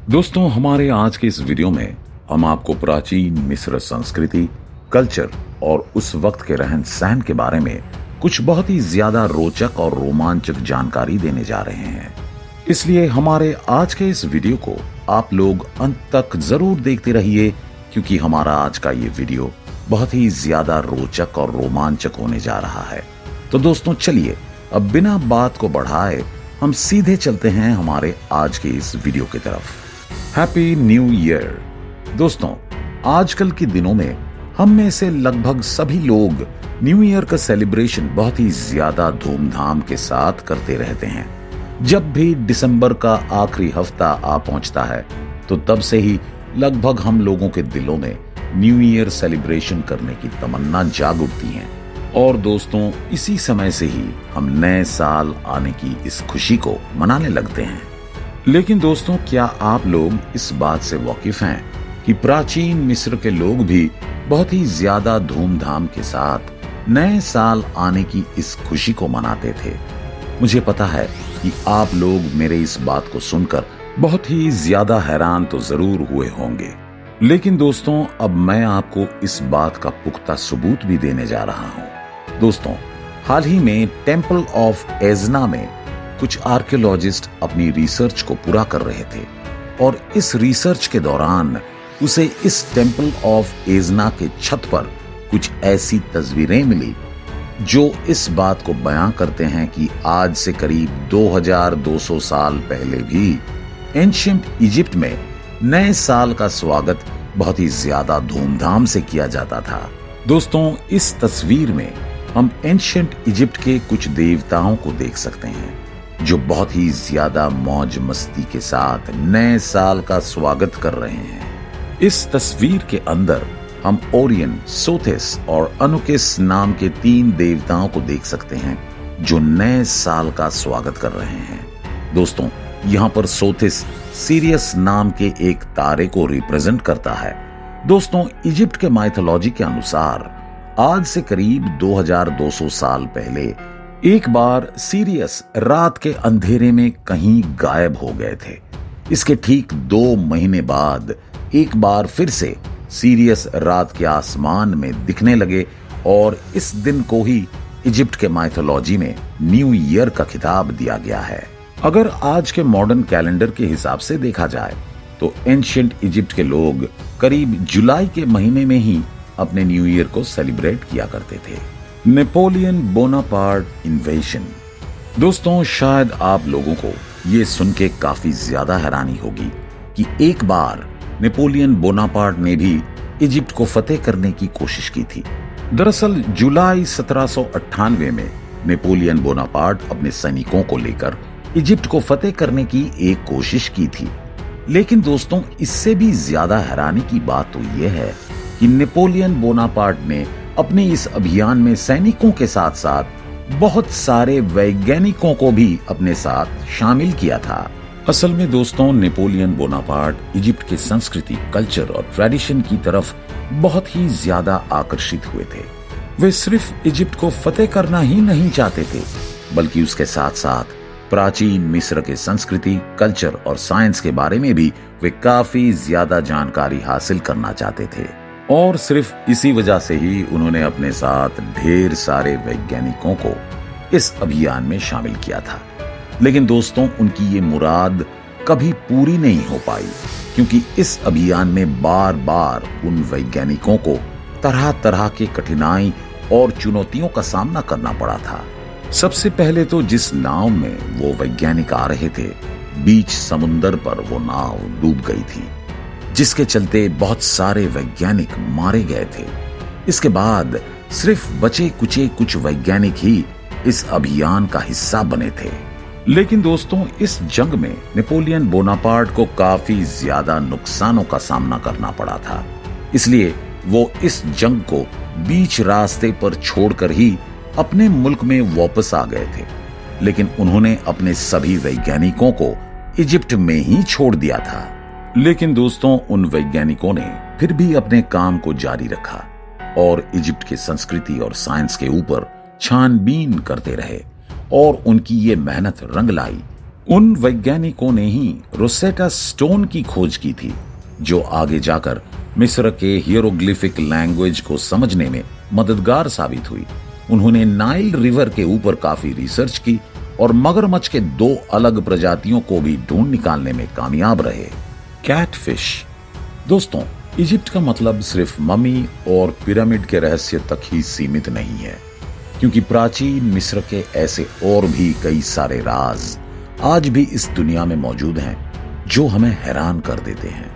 दोस्तों, हमारे आज के इस वीडियो में हम आपको प्राचीन मिस्र संस्कृति, कल्चर और उस वक्त के रहन सहन के बारे में कुछ बहुत ही ज्यादा रोचक और रोमांचक जानकारी देने जा रहे हैं। इसलिए हमारे आज के इस वीडियो को आप लोग अंत तक जरूर देखते रहिए, क्योंकि हमारा आज का ये वीडियो बहुत ही ज्यादा रोचक और रोमांचक होने जा रहा है। तो दोस्तों चलिए, अब बिना बात को बढ़ाए हम सीधे चलते हैं हमारे आज के इस वीडियो की तरफ। Happy new year. दोस्तों, आजकल के दिनों में हम में से लगभग सभी लोग न्यू ईयर का सेलिब्रेशन बहुत ही ज्यादा धूमधाम के साथ करते रहते हैं। जब भी दिसंबर का आखिरी हफ्ता आ पहुंचता है तो तब से ही लगभग हम लोगों के दिलों में न्यू ईयर सेलिब्रेशन करने की तमन्ना जाग उठती है। और दोस्तों, इसी समय से ही हम नए साल आने की इस खुशी को मनाने लगते हैं। लेकिन दोस्तों, क्या आप लोग इस बात से वाकिफ हैं कि प्राचीन मिस्र के लोग भी बहुत ही ज्यादा धूमधाम के साथ नए साल आने की इस खुशी को मनाते थे? मुझे पता है कि आप लोग मेरे इस बात को सुनकर बहुत ही ज्यादा हैरान तो जरूर हुए होंगे। लेकिन दोस्तों, अब मैं आपको इस बात का पुख्ता सबूत भी देने जा रहा हूं। दोस्तों, हाल ही में टेम्पल ऑफ एजना में कुछ आर्कियोलॉजिस्ट अपनी रिसर्च को पूरा कर रहे थे और इस रिसर्च के दौरान उसे इस टेम्पल ऑफ एजना के छत पर कुछ ऐसी तस्वीरें मिली जो इस बात को बयां करते हैं कि आज से करीब 2200 साल पहले भी एंशिएंट इजिप्ट में नए साल का स्वागत बहुत ही ज्यादा धूमधाम से किया जाता था। दोस्तों, इस तस्वीर में हम एंशिएंट इजिप्ट के कुछ देवताओं को देख सकते हैं जो बहुत ही ज्यादा मौज मस्ती के साथ नए साल का स्वागत कर रहे हैं। इस तस्वीर के अंदर हम ओरियन, सोथिस और अनुकिस नाम के 3 देवताओं को देख सकते हैं जो नए साल का स्वागत कर रहे हैं। दोस्तों, यहाँ पर सोथिस सीरियस नाम के एक तारे को रिप्रेजेंट करता है। दोस्तों, इजिप्ट के माइथोलॉजी के अनुसार आज से करीब 2200 साल पहले एक बार सीरियस रात के अंधेरे में कहीं गायब हो गए थे। इसके ठीक 2 महीने बाद एक बार फिर से सीरियस रात के आसमान में दिखने लगे और इस दिन को ही इजिप्ट के माइथोलॉजी में न्यू ईयर का खिताब दिया गया है। अगर आज के मॉडर्न कैलेंडर के हिसाब से देखा जाए तो एंशिएंट इजिप्ट के लोग करीब जुलाई के महीने में ही अपने न्यू ईयर को सेलिब्रेट किया करते थे। Napoleon Bonaparte invasion. दोस्तों, शायद आप लोगों को ये सुन के काफी ज्यादा हैरानी होगी कि एक बार नेपोलियन बोनापार्ट ने भी इजिप्ट को फतेह करने की कोशिश की थी। दरअसल जुलाई 1798 में नेपोलियन बोनापार्ट अपने सैनिकों को लेकर इजिप्ट को फतेह करने की एक कोशिश की थी। लेकिन दोस्तों, इससे भी ज्यादा हैरानी की बात तो यह है कि नेपोलियन बोनापार्ट ने अपने इस अभियान में सैनिकों के साथ साथ बहुत सारे वैज्ञानिकों को भी अपने साथ शामिल किया था। असल में दोस्तों, नेपोलियन बोनापार्ट इजिप्ट के संस्कृति, कल्चर और ट्रेडिशन की तरफ बहुत ही ज्यादा आकर्षित हुए थे। वे सिर्फ इजिप्ट को फतेह करना ही नहीं चाहते थे, बल्कि उसके साथ साथ प्राचीन मिस्र के संस्कृति, कल्चर और साइंस के बारे में भी वे काफी ज्यादा जानकारी हासिल करना चाहते थे। और सिर्फ इसी वजह से ही उन्होंने अपने साथ ढेर सारे वैज्ञानिकों को इस अभियान में शामिल किया था। लेकिन दोस्तों, उनकी ये मुराद कभी पूरी नहीं हो पाई, क्योंकि इस अभियान में बार बार उन वैज्ञानिकों को तरह तरह के कठिनाई और चुनौतियों का सामना करना पड़ा था। सबसे पहले तो जिस नाव में वो वैज्ञानिक आ रहे थे, बीच समुंदर पर वो नाव डूब गई थी, जिसके चलते बहुत सारे वैज्ञानिक मारे गए थे। इसके बाद सिर्फ बचे कुचे कुछ वैज्ञानिक ही इस अभियान का हिस्सा बने थे। लेकिन दोस्तों, इस जंग में नेपोलियन बोनापार्ट को काफी ज्यादा नुकसानों का सामना करना पड़ा था। इसलिए वो इस जंग को बीच रास्ते पर छोड़कर ही अपने मुल्क में वापस आ गए थे। लेकिन उन्होंने अपने सभी वैज्ञानिकों को इजिप्ट में ही छोड़ दिया था। लेकिन दोस्तों, उन वैज्ञानिकों ने फिर भी अपने काम को जारी रखा और इजिप्ट की संस्कृति और साइंस के ऊपर छानबीन करते रहे और उनकी ये मेहनत रंग लाई उन वैज्ञानिकों ने ही रोसेटा स्टोन की खोज की थी, जो आगे जाकर मिस्र के हियरोग्लिफिक लैंग्वेज को समझने में मददगार साबित हुई। उन्होंने नाइल रिवर के ऊपर काफी रिसर्च की और मगरमच्छ के 2 अलग प्रजातियों को भी ढूंढ निकालने में कामयाब रहे। कैटफिश। दोस्तों, इजिप्ट का मतलब सिर्फ ममी और पिरामिड के रहस्य तक ही सीमित नहीं है, क्योंकि प्राचीन मिस्र के ऐसे और भी कई सारे राज आज भी इस दुनिया में मौजूद हैं, जो हमें हैरान कर देते हैं।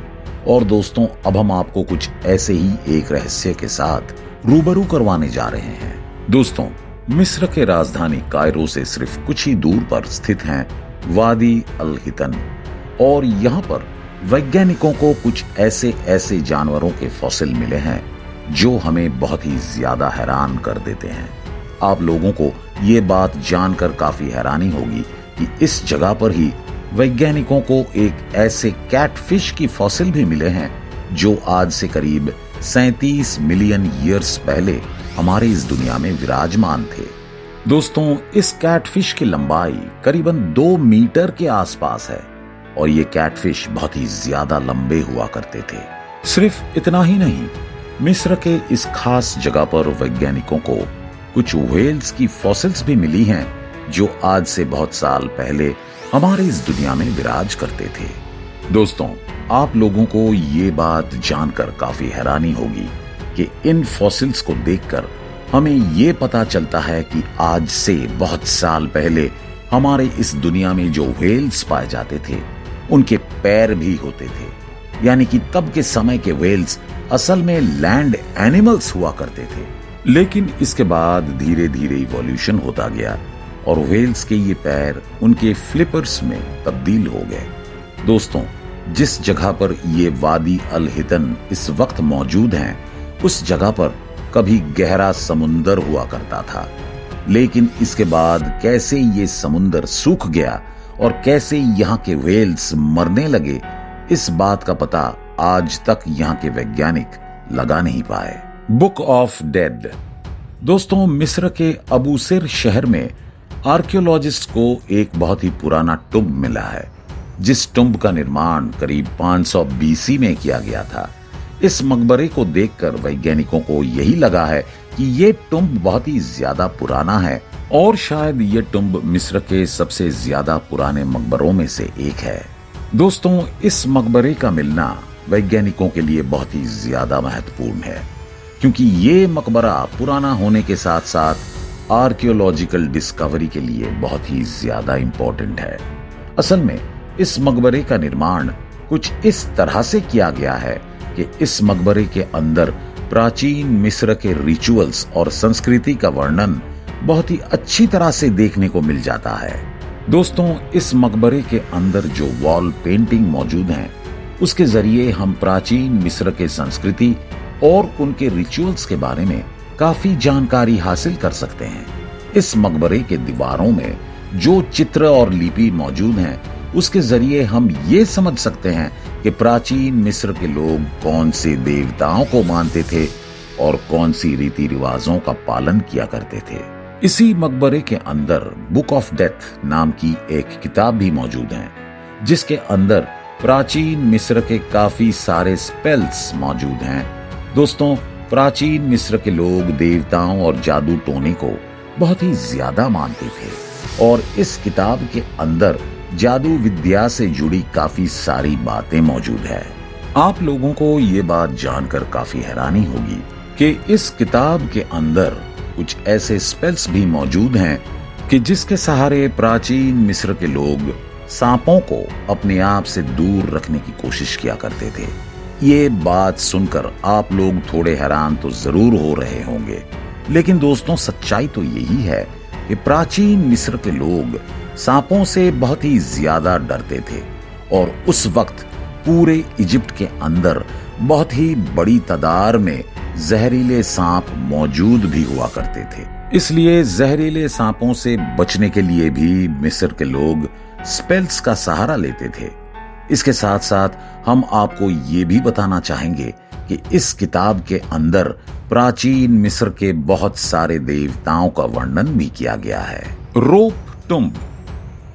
और दोस्तों, अब हम आपको कुछ ऐसे ही एक रहस्य के साथ रूबरू करवाने जा रहे हैं। दोस्तों, मिस्र के राजधानी कायरो से सिर्फ कुछ ही दूर पर स्थित हैं वादी अल हितन, और यहाँ पर वैज्ञानिकों को कुछ ऐसे जानवरों के फॉसिल मिले हैं जो हमें बहुत ही ज्यादा हैरान कर देते हैं। आप लोगों को ये बात जानकर काफी हैरानी होगी कि इस जगह पर ही वैज्ञानिकों को एक ऐसे कैटफिश की फॉसिल भी मिले हैं जो आज से करीब 37 मिलियन ईयर्स पहले हमारे इस दुनिया में विराजमान थे। दोस्तों, इस कैटफिश की लंबाई करीबन 2 मीटर के आसपास है और ये कैटफिश बहुत ही ज्यादा लंबे हुआ करते थे। सिर्फ इतना ही नहीं, मिस्र के इस खास जगह पर वैज्ञानिकों को कुछ व्हेल्स की फॉसिल्स भी मिली हैं जो आज से बहुत साल पहले हमारे इस दुनिया में विराज करते थे। दोस्तों, आप लोगों को ये बात जानकर काफी हैरानी होगी कि इन फॉसिल्स को देखकर हमें ये पता चलता है कि आज से बहुत साल पहले हमारे इस दुनिया में जो व्हेल्स पाए जाते थे उनके पैर भी होते थे, यानी कि तब के समय के व्हेल्स असल में लैंड एनिमल्स हुआ करते थे। लेकिन इसके बाद धीरे धीरे इवोल्यूशन होता गया और व्हेल्स के ये पैर उनके फ्लिपर्स में तब्दील हो गए। दोस्तों, जिस जगह पर ये वादी अल हितन इस वक्त मौजूद हैं, उस जगह पर कभी गहरा समुंदर हुआ करता था, लेकिन इसके बाद कैसे ये समुंदर सूख गया और कैसे यहाँ के व्हेल्स मरने लगे, इस बात का पता आज तक यहाँ के वैज्ञानिक लगा नहीं पाए। Book of dead. दोस्तों, मिस्र के अबू सिर शहर में आर्कियोलॉजिस्ट को एक बहुत ही पुराना टुम्ब मिला है, जिस टुम्ब का निर्माण करीब 500 बीसी में किया गया था। इस मकबरे को देखकर वैज्ञानिकों को यही लगा है कि ये टुम्ब बहुत ही ज्यादा पुराना है और शायद ये टुम्ब मिस्र के सबसे ज्यादा पुराने मकबरों में से एक है। दोस्तों, इस मकबरे का मिलना वैज्ञानिकों के लिए बहुत ही ज्यादा महत्वपूर्ण है, क्योंकि ये मकबरा पुराना होने के साथ साथ आर्कियोलॉजिकल डिस्कवरी के लिए बहुत ही ज्यादा इंपॉर्टेंट है। असल में इस मकबरे का निर्माण कुछ इस तरह से किया गया है कि इस मकबरे के अंदर प्राचीन मिस्र के रिचुअल्स और संस्कृति का वर्णन बहुत ही अच्छी तरह से देखने को मिल जाता है। दोस्तों, इस मकबरे के अंदर जो वॉल पेंटिंग मौजूद हैं, उसके जरिए हम प्राचीन मिस्र के संस्कृति और उनके रिचुअल्स के बारे में काफी जानकारी हासिल कर सकते हैं। इस मकबरे के दीवारों में जो चित्र और लिपि मौजूद हैं, उसके जरिए हम ये समझ सकते हैं कि प्राचीन मिस्र के लोग कौन से देवताओं को मानते थे और कौन सी रीति रिवाजों का पालन किया करते थे। इसी मकबरे के अंदर बुक ऑफ डेथ नाम की एक किताब भी मौजूद है, जिसके अंदर प्राचीन मिस्र के काफी सारे स्पेल्स मौजूद हैं। दोस्तों, प्राचीन मिस्र के लोग देवताओं और जादू टोने को बहुत ही ज्यादा मानते थे और इस किताब के अंदर जादू विद्या से जुड़ी काफी सारी बातें मौजूद है। आप लोगों को ये बात जानकर काफी हैरानी होगी कि इस किताब के अंदर कुछ ऐसे स्पेल्स भी मौजूद हैं कि जिसके सहारे प्राचीन मिस्र के लोग सांपों को अपने आप से दूर रखने की कोशिश किया करते थे। ये बात सुनकर आप लोग थोड़े हैरान तो जरूर हो रहे होंगे, लेकिन दोस्तों, सच्चाई तो यही है कि प्राचीन मिस्र के लोग सांपों से बहुत ही ज्यादा डरते थे और उस वक्त पूरे इजिप्ट के अंदर बहुत ही बड़ी तादाद में जहरीले सांप मौजूद भी हुआ करते थे। इसलिए जहरीले सांपों से बचने के लिए भी मिस्र के लोग स्पेल्स का सहारा लेते थे। इसके साथ साथ हम आपको ये भी बताना चाहेंगे कि इस किताब के अंदर प्राचीन मिस्र के बहुत सारे देवताओं का वर्णन भी किया गया है। रोप टुम्ब।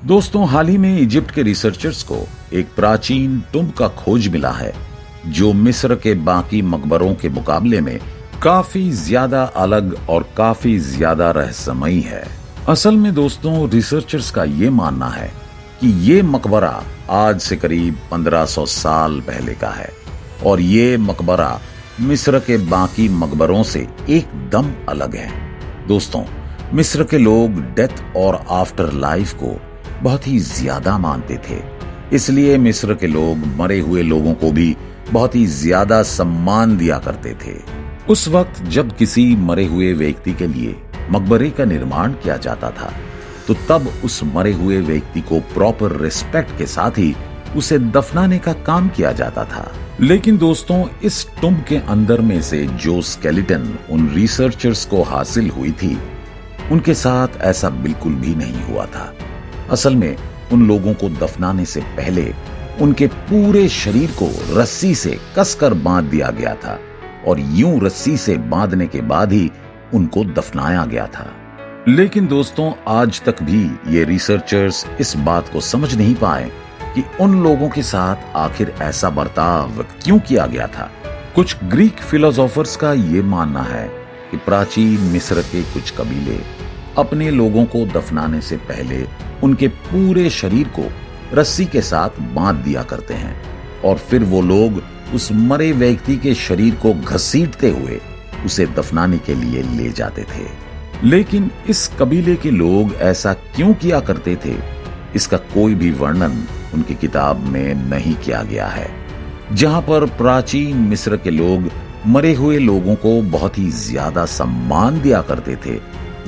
दोस्तों, हाल ही में इजिप्ट के रिसर्चर्स को एक प्राचीन टुम्ब का खोज मिला है जो मिस्र के बाकी मकबरों के मुकाबले में काफी ज्यादा अलग और काफी ज्यादा रहस्यमयी है। असल में दोस्तों, रिसर्चर्स का ये मानना है कि ये मकबरा आज से करीब 1500 साल पहले का है और ये मकबरा मिस्र के बाकी मकबरों से एकदम अलग है। दोस्तों, मिस्र के लोग डेथ और आफ्टर लाइफ को बहुत ही ज्यादा मानते थे, इसलिए मिस्र के लोग मरे हुए लोगों को भी बहुत ही ज्यादा सम्मान दिया करते थे। उस वक्त जब किसी मरे हुए व्यक्ति के लिए मकबरे का निर्माण किया जाता था तो तब उस मरे हुए व्यक्ति को प्रॉपर रिस्पेक्ट के साथ ही उसे दफनाने का काम किया जाता था। लेकिन दोस्तों, इस टुम्ब के अंदर में से जो स्केलेटन उन रिसर्चर्स को हासिल हुई थी उनके साथ ऐसा बिल्कुल भी नहीं हुआ था। असल में उन लोगों को दफनाने से पहले उनके पूरे शरीर को रस्सी से कसकर बांध दिया गया था और यूं रस्सी से बांधने के बाद ही उनको दफनाया गया था। लेकिन दोस्तों, आज तक भी ये रिसर्चर्स इस बात को समझ नहीं पाए कि उन लोगों के साथ आखिर ऐसा बर्ताव क्यों किया गया था। कुछ ग्रीक फिलोसोफर्स का ये मानना है कि प्राचीन मिस्र के कुछ कबीले अपने लोगों को दफनाने से पहले उनके पूरे शरीर को रस्सी के साथ बांध दिया करते हैं और फिर वो लोग उस मरे व्यक्ति के शरीर को घसीटते हुए उसे दफनाने के लिए ले जाते थे। लेकिन इस कबीले के लोग ऐसा क्यों किया करते थे, इसका कोई भी वर्णन उनकी किताब में नहीं किया गया है। जहां पर प्राचीन मिस्र के लोग मरे हुए लोगों को बहुत ही ज्यादा सम्मान दिया करते थे,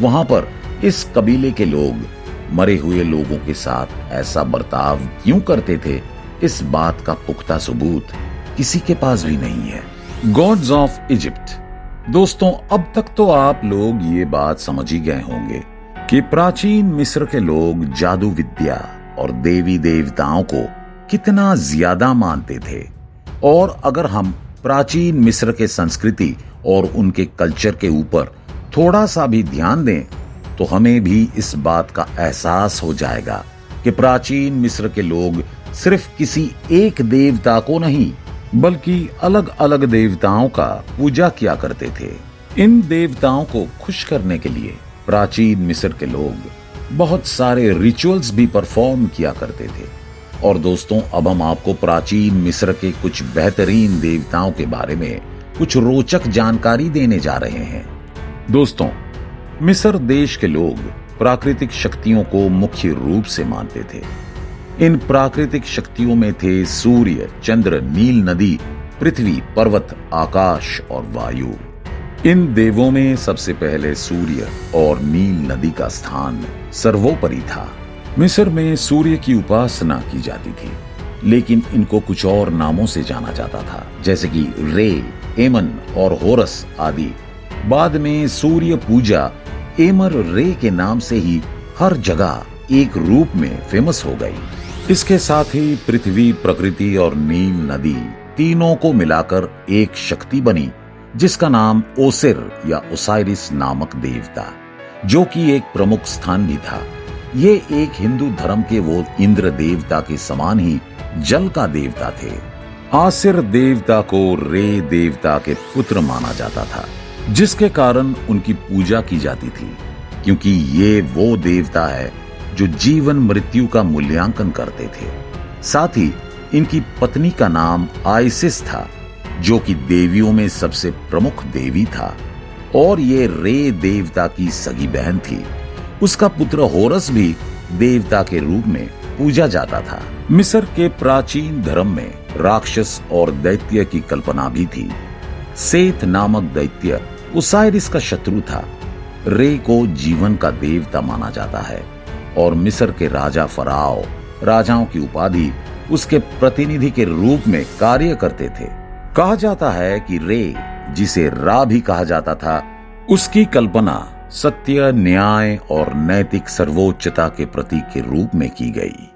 वहां पर इस कबीले के लोग मरे हुए लोगों के साथ ऐसा बर्ताव क्यों करते थे, इस बात का पुख्ता सबूत किसी के पास भी नहीं है। God's of Egypt. दोस्तों, अब तक तो आप लोग ये बात समझ ही गए होंगे कि प्राचीन मिस्र के लोग जादू विद्या और देवी देवताओं को कितना ज्यादा मानते थे। और अगर हम प्राचीन मिस्र के संस्कृति और उनके कल्चर के ऊपर थोड़ा सा भी ध्यान दें तो हमें भी इस बात का एहसास हो जाएगा कि प्राचीन मिस्र के लोग सिर्फ किसी एक देवता को नहीं बल्कि अलग अलग देवताओं का पूजा किया करते थे। इन देवताओं को खुश करने के लिए प्राचीन मिस्र के लोग बहुत सारे रिचुअल्स भी परफॉर्म किया करते थे। और दोस्तों, अब हम आपको प्राचीन मिस्र के कुछ बेहतरीन देवताओं के बारे में कुछ रोचक जानकारी देने जा रहे हैं। दोस्तों, मिस्र देश के लोग प्राकृतिक शक्तियों को मुख्य रूप से मानते थे। इन प्राकृतिक शक्तियों में थे सूर्य, चंद्र, नील नदी, पृथ्वी, पर्वत, आकाश और वायु। इन देवों में सबसे पहले सूर्य और नील नदी का स्थान सर्वोपरि था। मिस्र में सूर्य की उपासना की जाती थी, लेकिन इनको कुछ और नामों से जाना जाता था, जैसे कि रे, एमन और होरस आदि। बाद में सूर्य पूजा एमर रे के नाम से ही हर जगह एक रूप में फेमस हो गई। इसके साथ ही पृथ्वी, प्रकृति और नील नदी तीनों को मिलाकर एक शक्ति बनी जिसका नाम ओसिर या ओसाइरिस नामक देवता, जो कि एक प्रमुख स्थान भी था। ये एक हिंदू धर्म के वो इंद्र देवता के समान ही जल का देवता थे। आसिर देवता को रे देवता के पुत्र माना जाता था, जिसके कारण उनकी पूजा की जाती थी, क्योंकि ये वो देवता है जो जीवन मृत्यु का मूल्यांकन करते थे। साथ ही इनकी पत्नी का नाम आइसिस था, जो कि देवियों में सबसे प्रमुख देवी था और ये रे देवता की सगी बहन थी। उसका पुत्र होरस भी देवता के रूप में पूजा जाता था। मिस्र के प्राचीन धर्म में राक्षस और दैत्य की कल्पना भी थी। सेथ नामक दैत्य ओसाइरिस का शत्रु था। रे को जीवन का देवता माना जाता है और मिस्र के राजा फराओ राजाओं की उपाधि उसके प्रतिनिधि के रूप में कार्य करते थे। कहा जाता है कि रे, जिसे रा भी कहा जाता था, उसकी कल्पना सत्य, न्याय और नैतिक सर्वोच्चता के प्रतीक के रूप में की गई।